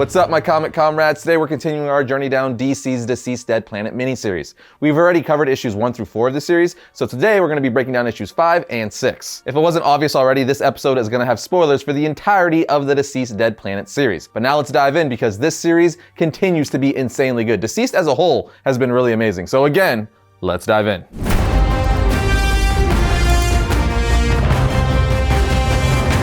What's up, my comic comrades? Today we're continuing our journey down DCeased Deceased Dead Planet miniseries. We've already covered issues 1 through 4 of the series, so today we're going to be breaking down issues 5 and 6. If it wasn't obvious already, this episode is going to have spoilers for the entirety of the Deceased Dead Planet series. But now let's dive in because this series continues to be insanely good. Deceased as a whole has been really amazing. So again, let's dive in.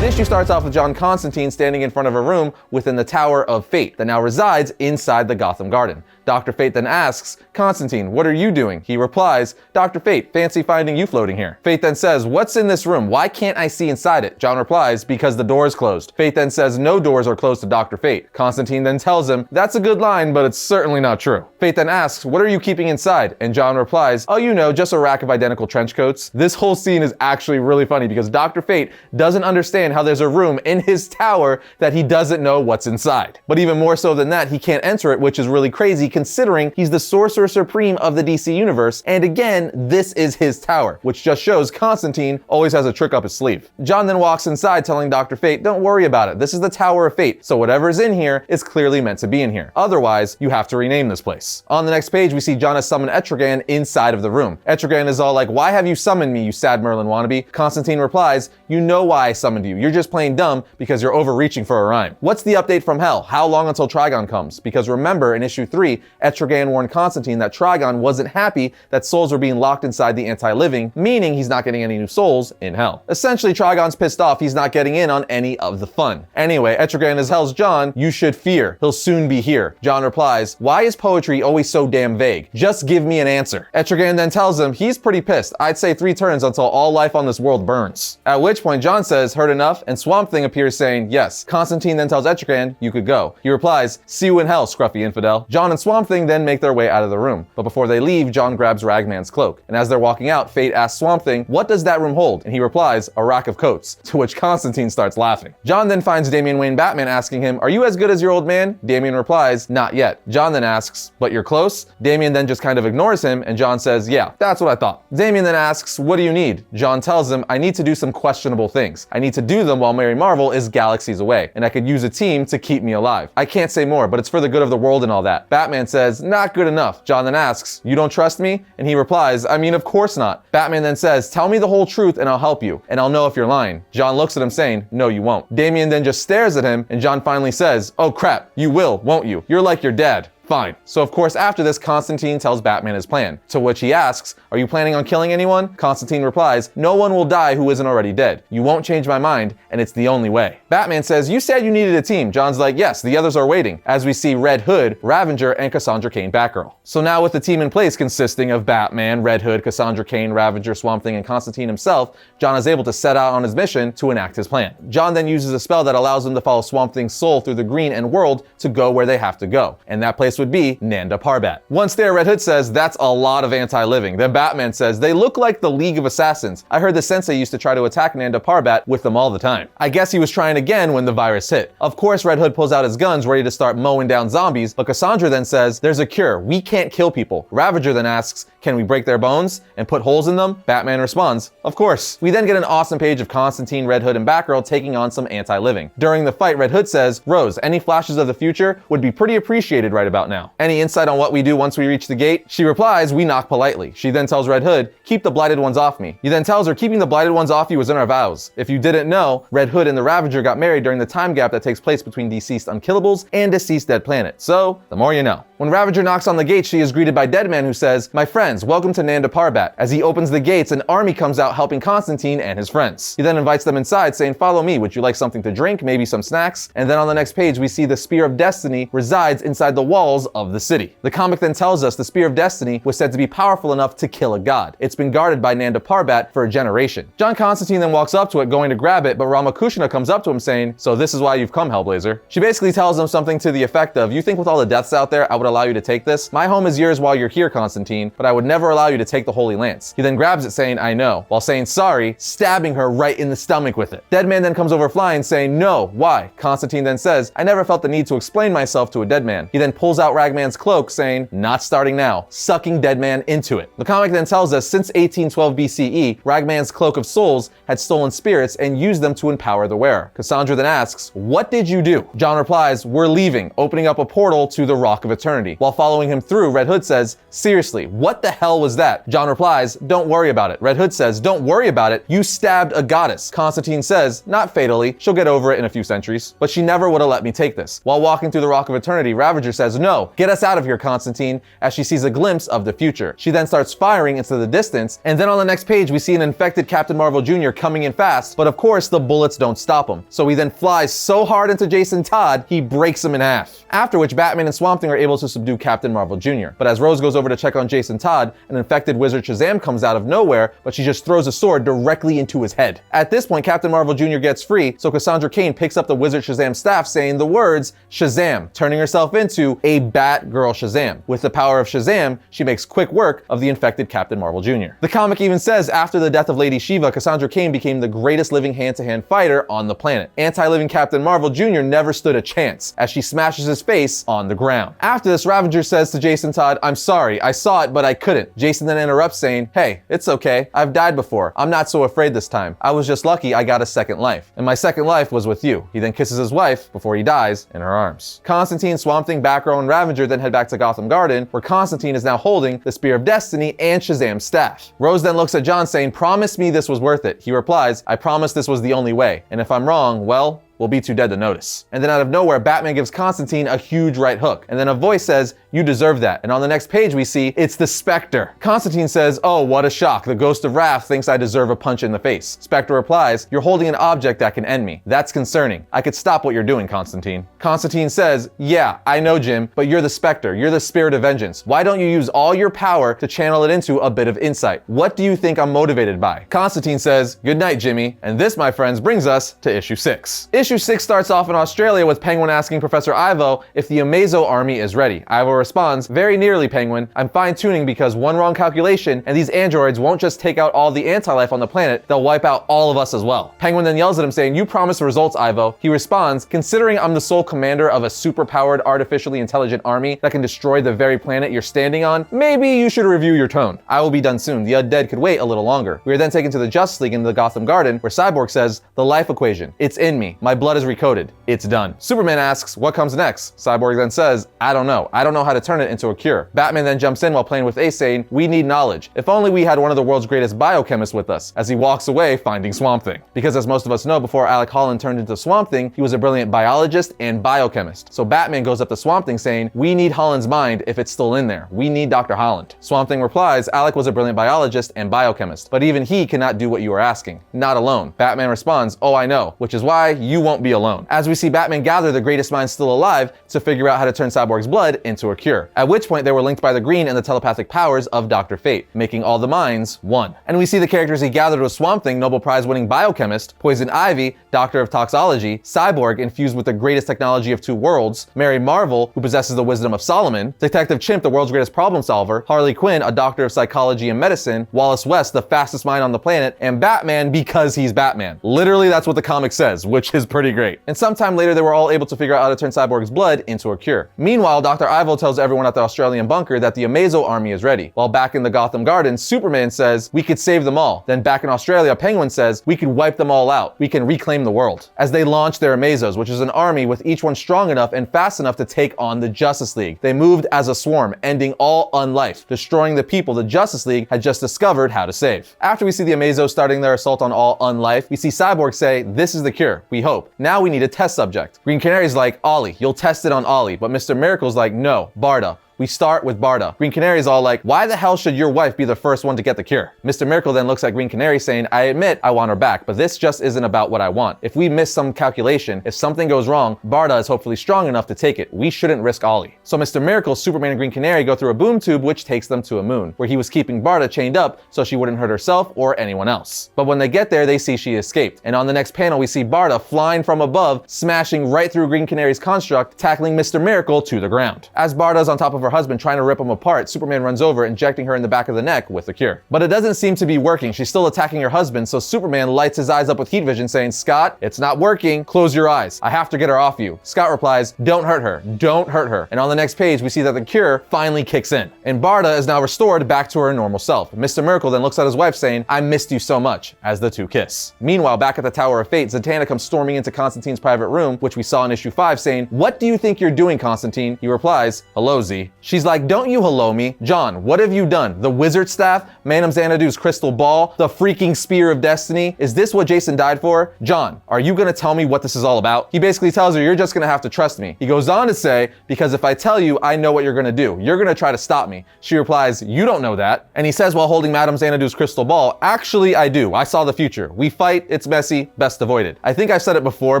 The issue starts off with John Constantine standing in front of a room within the Tower of Fate that now resides inside the Gotham Garden. Dr. Fate then asks, "Constantine, what are you doing?" He replies, "Dr. Fate, fancy finding you floating here." Fate then says, "What's in this room? Why can't I see inside it?" John replies, "Because the door is closed." Fate then says no doors are closed to Dr. Fate. Constantine then tells him, "That's a good line, but it's certainly not true." Fate then asks, "What are you keeping inside?" And John replies, "Oh, you know, just a rack of identical trench coats." This whole scene is actually really funny because Dr. Fate doesn't understand how there's a room in his tower that he doesn't know what's inside. But even more so than that, he can't enter it, which is really crazy considering he's the sorcerer supreme of the DC universe. And again, this is his tower, which just shows Constantine always has a trick up his sleeve. John then walks inside telling Dr. Fate, "Don't worry about it. This is the Tower of Fate, so whatever is in here is clearly meant to be in here. Otherwise, you have to rename this place." On the next page, we see John has summoned Etrigan inside of the room. Etrigan is all like, "Why have you summoned me, you sad Merlin wannabe?" Constantine replies, "You know why I summoned you. You're just playing dumb because you're overreaching for a rhyme." What's the update from hell? How long until Trigon comes? Because remember, in issue 3, Etrigan warned Constantine that Trigon wasn't happy that souls were being locked inside the anti-living, meaning he's not getting any new souls in hell. Essentially, Trigon's pissed off he's not getting in on any of the fun. Anyway, Etrigan tells John, "You should fear. He'll soon be here." John replies, "Why is poetry always so damn vague? Just give me an answer." Etrigan then tells him he's pretty pissed. "I'd say 3 turns until all life on this world burns." At which point John says, "Heard enough?" And Swamp Thing appears saying, "Yes." Constantine then tells Etrigan, "You could go." He replies, "See you in hell, scruffy infidel." John and Swamp Thing then make their way out of the room. But before they leave, John grabs Ragman's cloak. And as they're walking out, Fate asks Swamp Thing, "What does that room hold?" And he replies, "A rack of coats." To which Constantine starts laughing. John then finds Damian Wayne Batman asking him, "Are you as good as your old man?" Damian replies, "Not yet." John then asks, "But you're close?" Damian then just kind of ignores him, and John says, "Yeah, that's what I thought." Damian then asks, "What do you need?" John tells him, "I need to do some questionable things. I need to do them while Mary Marvel is galaxies away, and I could use a team to keep me alive. I can't say more, but it's for the good of the world and all that." Batman says, "Not good enough." John then asks, "You don't trust me?" And he replies, "I mean, of course not." Batman then says, "Tell me the whole truth and I'll help you, and I'll know if you're lying." John looks at him saying, "No, you won't." Damian then just stares at him, and John finally says, "Oh crap, you will, won't you? You're like your dad." Fine. So of course after this, Constantine tells Batman his plan, to which he asks, "Are you planning on killing anyone?" Constantine replies, "No one will die who isn't already dead. You won't change my mind, and it's the only way." Batman says, "You said you needed a team." John's like, "Yes, the others are waiting," as we see Red Hood, Ravager, and Cassandra Cain Batgirl. So now with the team in place consisting of Batman, Red Hood, Cassandra Cain, Ravager, Swamp Thing, and Constantine himself, John is able to set out on his mission to enact his plan. John then uses a spell that allows him to follow Swamp Thing's soul through the green and world to go where they have to go, and that place would be Nanda Parbat. Once there, Red Hood says, "That's a lot of anti-living." Then Batman says, "They look like the League of Assassins. I heard the Sensei used to try to attack Nanda Parbat with them all the time." I guess he was trying again when the virus hit. Of course, Red Hood pulls out his guns ready to start mowing down zombies, but Cassandra then says, "There's a cure. We can't kill people." Ravager then asks, "Can we break their bones and put holes in them?" Batman responds, "Of course." We then get an awesome page of Constantine, Red Hood, and Batgirl taking on some anti-living. During the fight, Red Hood says, "Rose, any flashes of the future would be pretty appreciated right about now. Any insight on what we do once we reach the gate?" She replies, "We knock politely." She then tells Red Hood, "Keep the blighted ones off me." He then tells her, "Keeping the blighted ones off you was in our vows." If you didn't know, Red Hood and the Ravager got married during the time gap that takes place between Deceased Unkillables and Deceased Dead Planet. So, the more you know. When Ravager knocks on the gate, she is greeted by Deadman, who says, "My friends, welcome to Nanda Parbat." As he opens the gates, an army comes out helping Constantine and his friends. He then invites them inside, saying, "Follow me. Would you like something to drink? Maybe some snacks?" And then on the next page, we see the Spear of Destiny resides inside the walls of the city. The comic then tells us the Spear of Destiny was said to be powerful enough to kill a god. It's been guarded by Nanda Parbat for a generation. John Constantine then walks up to it, going to grab it, but Ramakushna comes up to him saying, "So this is why you've come, Hellblazer." She basically tells him something to the effect of, "You think with all the deaths out there, I would allow you to take this. My home is yours while you're here, Constantine, but I would never allow you to take the Holy Lance. He then grabs it saying, I know, while saying sorry, stabbing her right in the stomach with it. Dead man then comes over flying saying, no, why? Constantine then says, I never felt the need to explain myself to a dead man. He then pulls out Ragman's cloak saying, not starting now, sucking dead man into it. The comic then tells us since 1812 BCE, Ragman's cloak of souls had stolen spirits and used them to empower the wearer. Cassandra then asks, what did you do? John replies, we're leaving, opening up a portal to the Rock of Eternity. While following him through, Red Hood says, seriously, what the hell was that? John replies, don't worry about it. Red Hood says, don't worry about it, you stabbed a goddess. Constantine says, not fatally, she'll get over it in a few centuries, but she never would have let me take this. While walking through the Rock of Eternity, Ravager says, no, get us out of here, Constantine, as she sees a glimpse of the future. She then starts firing into the distance, and then on the next page we see an infected Captain Marvel Jr. coming in fast, but of course the bullets don't stop him. So he then flies so hard into Jason Todd, he breaks him in half. After which Batman and Swamp Thing are able to subdue Captain Marvel Jr. But as Rose goes over to check on Jason Todd, an infected wizard Shazam comes out of nowhere, but she just throws a sword directly into his head. At this point, Captain Marvel Jr. gets free, so Cassandra Cain picks up the wizard Shazam staff saying the words Shazam, turning herself into a Batgirl Shazam. With the power of Shazam, she makes quick work of the infected Captain Marvel Jr. The comic even says after the death of Lady Shiva, Cassandra Cain became the greatest living hand-to-hand fighter on the planet. Anti-living Captain Marvel Jr. never stood a chance, as she smashes his face on the ground. After this, Ravager says to Jason Todd, I'm sorry, I saw it, but I couldn't. Jason then interrupts saying, hey, it's okay, I've died before. I'm not so afraid this time. I was just lucky I got a second life. And my second life was with you. He then kisses his wife before he dies in her arms. Constantine, Swamp Thing, Batgirl, and Ravager then head back to Gotham Garden, where Constantine is now holding the Spear of Destiny and Shazam's staff. Rose then looks at John saying, promise me this was worth it. He replies, I promise this was the only way. And if I'm wrong, well, we'll be too dead to notice. And then out of nowhere, Batman gives Constantine a huge right hook. And then a voice says, you deserve that. And on the next page we see, it's the Spectre. Constantine says, oh, what a shock. The Ghost of Wrath thinks I deserve a punch in the face. Spectre replies, you're holding an object that can end me. That's concerning. I could stop what you're doing, Constantine. Constantine says, yeah, I know, Jim, but you're the Spectre. You're the spirit of vengeance. Why don't you use all your power to channel it into a bit of insight? What do you think I'm motivated by? Constantine says, good night, Jimmy. And this, my friends, brings us to issue 6. Issue 6 starts off in Australia with Penguin asking Professor Ivo if the Amazo army is ready. Ivo responds, very nearly, Penguin. I'm fine-tuning because one wrong calculation and these androids won't just take out all the anti-life on the planet, they'll wipe out all of us as well. Penguin then yells at him saying, you promised results, Ivo. He responds, considering I'm the sole commander of a super-powered artificially intelligent army that can destroy the very planet you're standing on, maybe you should review your tone. I will be done soon. The undead could wait a little longer. We are then taken to the Justice League in the Gotham Garden, where Cyborg says, the life equation. It's in me. My blood is recoded. It's done. Superman asks, what comes next? Cyborg then says, I don't know. I don't know how to turn it into a cure. Batman then jumps in while playing with Ace saying, we need knowledge. If only we had one of the world's greatest biochemists with us, as he walks away finding Swamp Thing. Because as most of us know, before Alec Holland turned into Swamp Thing, he was a brilliant biologist and biochemist. So Batman goes up to Swamp Thing saying, we need Holland's mind if it's still in there. We need Dr. Holland. Swamp Thing replies, Alec was a brilliant biologist and biochemist, but even he cannot do what you are asking. Not alone. Batman responds, oh, I know, which is why you won't be alone. As we see Batman gather the greatest minds still alive to figure out how to turn Cyborg's blood into a cure. At which point they were linked by the green and the telepathic powers of Dr. Fate, making all the minds one. And we see the characters he gathered with Swamp Thing, Nobel Prize winning biochemist, Poison Ivy, Doctor of Toxology, Cyborg infused with the greatest technology of two worlds, Mary Marvel, who possesses the wisdom of Solomon, Detective Chimp, the world's greatest problem solver, Harley Quinn, a doctor of psychology and medicine, Wallace West, the fastest mind on the planet, and Batman because he's Batman. Literally, that's what the comic says, which is pretty great. And sometime later, they were all able to figure out how to turn Cyborg's blood into a cure. Meanwhile, Dr. Ivo tells everyone at the Australian bunker that the Amazo army is ready. While back in the Gotham Garden, Superman says, we could save them all. Then back in Australia, Penguin says, we could wipe them all out. We can reclaim the world. As they launch their Amazos, which is an army with each one strong enough and fast enough to take on the Justice League. They moved as a swarm, ending all unlife, destroying the people the Justice League had just discovered how to save. After we see the Amazos starting their assault on all unlife, we see Cyborg say, this is the cure, we hope. Now we need a test subject. Green Canary's like, Ollie, you'll test it on Ollie, but Mr. Miracle's like, no, Barda. We start with Barda. Green Canary's all like, why the hell should your wife be the first one to get the cure? Mr. Miracle then looks at Green Canary saying, I admit I want her back, but this just isn't about what I want. If we miss some calculation, if something goes wrong, Barda is hopefully strong enough to take it. We shouldn't risk Ollie. So Mr. Miracle, Superman, and Green Canary go through a boom tube which takes them to a moon, where he was keeping Barda chained up so she wouldn't hurt herself or anyone else. But when they get there, they see she escaped. And on the next panel, we see Barda flying from above, smashing right through Green Canary's construct, tackling Mr. Miracle to the ground. As Barda's on top of her husband trying to rip him apart, Superman runs over, injecting her in the back of the neck with the cure. But it doesn't seem to be working. She's still attacking her husband, so Superman lights his eyes up with heat vision saying, Scott, it's not working. Close your eyes. I have to get her off you. Scott replies, don't hurt her. Don't hurt her. And on the next page, we see that the cure finally kicks in. And Barda is now restored back to her normal self. Mr. Miracle then looks at his wife saying, I missed you so much, as the two kiss. Meanwhile, back at the Tower of Fate, Zatanna comes storming into Constantine's private room, which we saw in issue 5, saying, what do you think you're doing, Constantine? He replies, hello, Z. She's like, don't you hello me. John, what have you done? The wizard staff? Madame Xanadu's crystal ball? The freaking spear of destiny? Is this what Jason died for? John, are you gonna tell me what this is all about? He basically tells her, you're just gonna have to trust me. He goes on to say, because if I tell you, I know what you're gonna do. You're gonna try to stop me. She replies, you don't know that. And he says while holding Madame Xanadu's crystal ball, actually I do. I saw the future. We fight, it's messy, best avoided. I think I've said it before,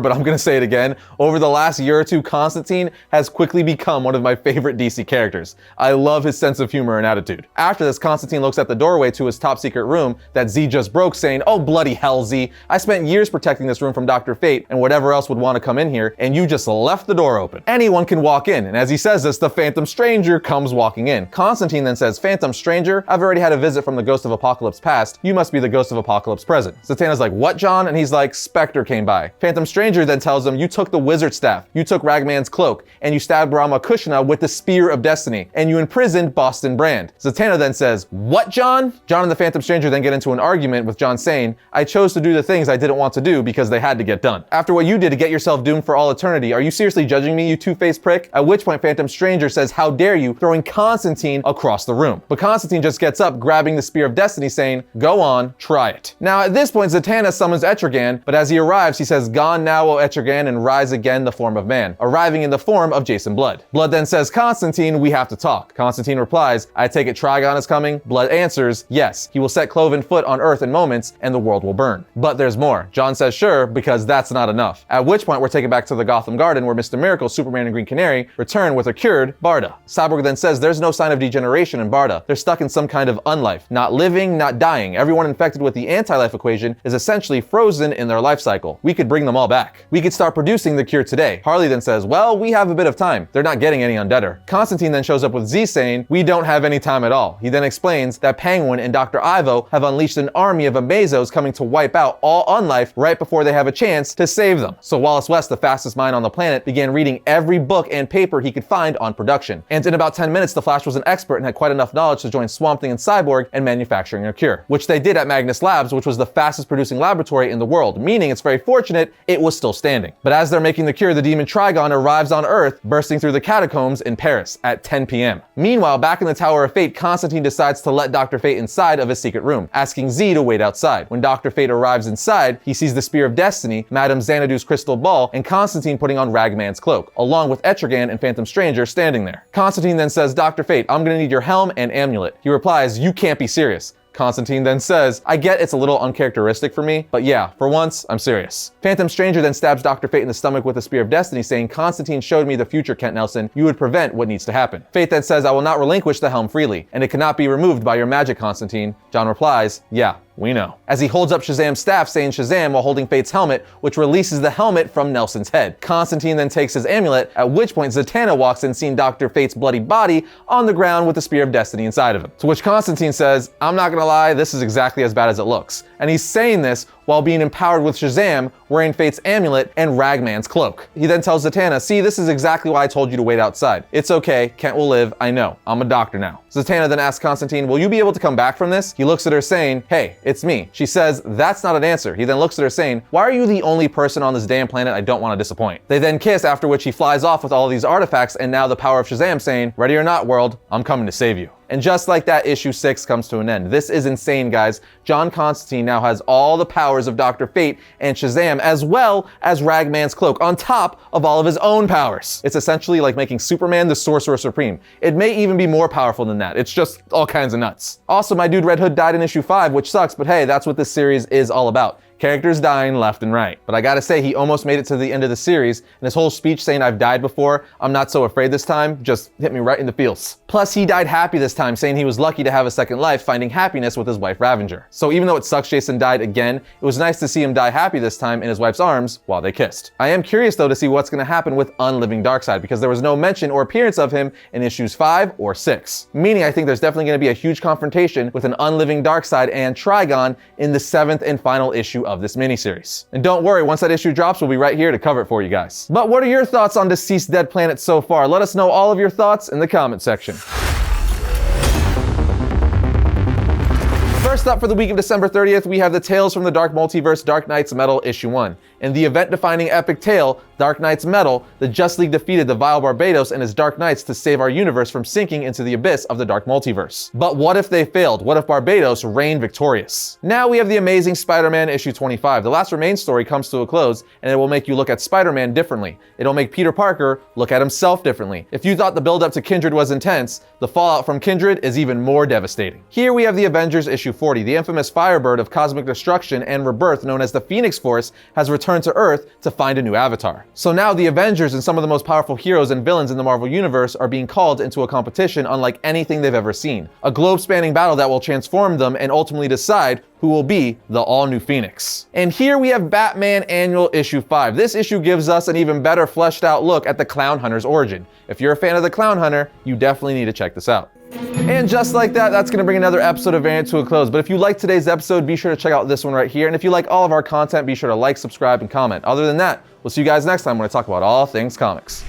but I'm gonna say it again. Over the last year or two, Constantine has quickly become one of my favorite DC characters. I love his sense of humor and attitude. After this, Constantine looks at the doorway to his top secret room that Z just broke, saying, oh bloody hell, Z. I spent years protecting this room from Dr. Fate and whatever else would want to come in here, and you just left the door open. Anyone can walk in, and as he says this, the Phantom Stranger comes walking in. Constantine then says, Phantom Stranger, I've already had a visit from the Ghost of Apocalypse Past. You must be the Ghost of Apocalypse Present. Zatanna's like, what, John? And he's like, Spectre came by. Phantom Stranger then tells him, you took the wizard staff, you took Ragman's cloak, and you stabbed Ramakrishna with the spear of destiny, and you imprisoned Boston Brand. Zatanna then says, what, John? John and the Phantom Stranger then get into an argument with John saying, I chose to do the things I didn't want to do because they had to get done. After what you did to get yourself doomed for all eternity, are you seriously judging me, you two-faced prick? At which point Phantom Stranger says, how dare you, throwing Constantine across the room. But Constantine just gets up, grabbing the spear of destiny, saying, go on, try it. Now at this point, Zatanna summons Etrigan, but as he arrives, he says, gone now, O Etrigan, and rise again the form of man, arriving in the form of Jason Blood. Blood then says, Constantine, we have to talk. Constantine replies, I take it Trigon is coming? Blood answers, yes. He will set cloven foot on earth in moments, and the world will burn. But there's more. John says sure, because that's not enough. At which point we're taken back to the Gotham Garden where Mr. Miracle, Superman, and Green Canary return with a cured Barda. Cyborg then says there's no sign of degeneration in Barda. They're stuck in some kind of unlife. Not living, not dying. Everyone infected with the anti-life equation is essentially frozen in their life cycle. We could bring them all back. We could start producing the cure today. Harley then says, well, we have a bit of time. They're not getting any undeader. Constantine then shows up with Z saying, we don't have any time at all. He then explains that Penguin and Dr. Ivo have unleashed an army of Amazos coming to wipe out all unlife right before they have a chance to save them. So Wallace West, the fastest mind on the planet, began reading every book and paper he could find on production. And in about 10 minutes, the Flash was an expert and had quite enough knowledge to join Swamp Thing and Cyborg in manufacturing a cure, which they did at Magnus Labs, which was the fastest producing laboratory in the world, meaning it's very fortunate it was still standing. But as they're making the cure, the demon Trigon arrives on Earth, bursting through the catacombs in Paris at 10 p.m. Meanwhile, back in the Tower of Fate, Constantine decides to let Dr. Fate inside of his secret room, asking Z to wait outside. When Dr. Fate arrives inside, he sees the Spear of Destiny, Madame Xanadu's crystal ball, and Constantine putting on Ragman's cloak, along with Etrigan and Phantom Stranger standing there. Constantine then says, Dr. Fate, I'm gonna need your helm and amulet. He replies, you can't be serious. Constantine then says, I get it's a little uncharacteristic for me, but yeah, for once, I'm serious. Phantom Stranger then stabs Dr. Fate in the stomach with the Spear of Destiny, saying, Constantine showed me the future, Kent Nelson. You would prevent what needs to happen. Fate then says, I will not relinquish the helm freely, and it cannot be removed by your magic, Constantine. John replies, yeah, we know. As he holds up Shazam's staff, saying Shazam while holding Fate's helmet, which releases the helmet from Nelson's head. Constantine then takes his amulet, at which point Zatanna walks in, seeing Dr. Fate's bloody body on the ground with the Spear of Destiny inside of him. To which Constantine says, I'm not gonna lie, this is exactly as bad as it looks. And he's saying this while being empowered with Shazam, wearing Fate's amulet and Ragman's cloak. He then tells Zatanna, see, this is exactly why I told you to wait outside. It's okay, Kent will live, I know. I'm a doctor now. Zatanna then asks Constantine, will you be able to come back from this? He looks at her saying, hey, it's me. She says, that's not an answer. He then looks at her saying, why are you the only person on this damn planet I don't want to disappoint? They then kiss, after which he flies off with all of these artifacts and now the power of Shazam saying, ready or not, world, I'm coming to save you. And just like that, issue 6 comes to an end. This is insane, guys. John Constantine now has all the powers of Dr. Fate and Shazam, as well as Ragman's cloak, on top of all of his own powers. It's essentially like making Superman the Sorcerer Supreme. It may even be more powerful than that. It's just all kinds of nuts. Also, my dude Red Hood died in issue 5, which sucks, but hey, that's what this series is all about. Characters dying left and right. But I gotta say, he almost made it to the end of the series, and his whole speech saying I've died before, I'm not so afraid this time, just hit me right in the feels. Plus, he died happy this time, saying he was lucky to have a second life, finding happiness with his wife Ravenger. So even though it sucks Jason died again, it was nice to see him die happy this time in his wife's arms while they kissed. I am curious though to see what's gonna happen with Unliving Darkseid, because there was no mention or appearance of him in issues 5 or 6. Meaning I think there's definitely gonna be a huge confrontation with an Unliving Darkseid and Trigon in the 7th and final issue of this miniseries. And don't worry, once that issue drops, we'll be right here to cover it for you guys. But what are your thoughts on DCeased Dead Planet so far? Let us know all of your thoughts in the comment section. First up for the week of December 30th, we have the Tales from the Dark Multiverse Dark Knight's Metal issue 1. In the event-defining epic tale, Dark Knight's Metal, the Just League defeated the vile Barbados and his Dark Knights to save our universe from sinking into the abyss of the Dark Multiverse. But what if they failed? What if Barbados reigned victorious? Now we have the Amazing Spider-Man issue 25. The Last Remain story comes to a close, and it will make you look at Spider-Man differently. It'll make Peter Parker look at himself differently. If you thought the build-up to Kindred was intense, the fallout from Kindred is even more devastating. Here we have the Avengers issue 40. The infamous Firebird of cosmic destruction and rebirth known as the Phoenix Force has returned to Earth to find a new avatar. So now the Avengers and some of the most powerful heroes and villains in the Marvel Universe are being called into a competition unlike anything they've ever seen. A globe-spanning battle that will transform them and ultimately decide who will be the all-new Phoenix. And here we have Batman Annual issue 5. This issue gives us an even better fleshed out look at the Clown Hunter's origin. If you're a fan of the Clown Hunter, you definitely need to check this out. And just like that, that's gonna bring another episode of Variant to a close. But if you liked today's episode, be sure to check out this one right here. And if you like all of our content, be sure to like, subscribe, and comment. Other than that, we'll see you guys next time when I talk about all things comics.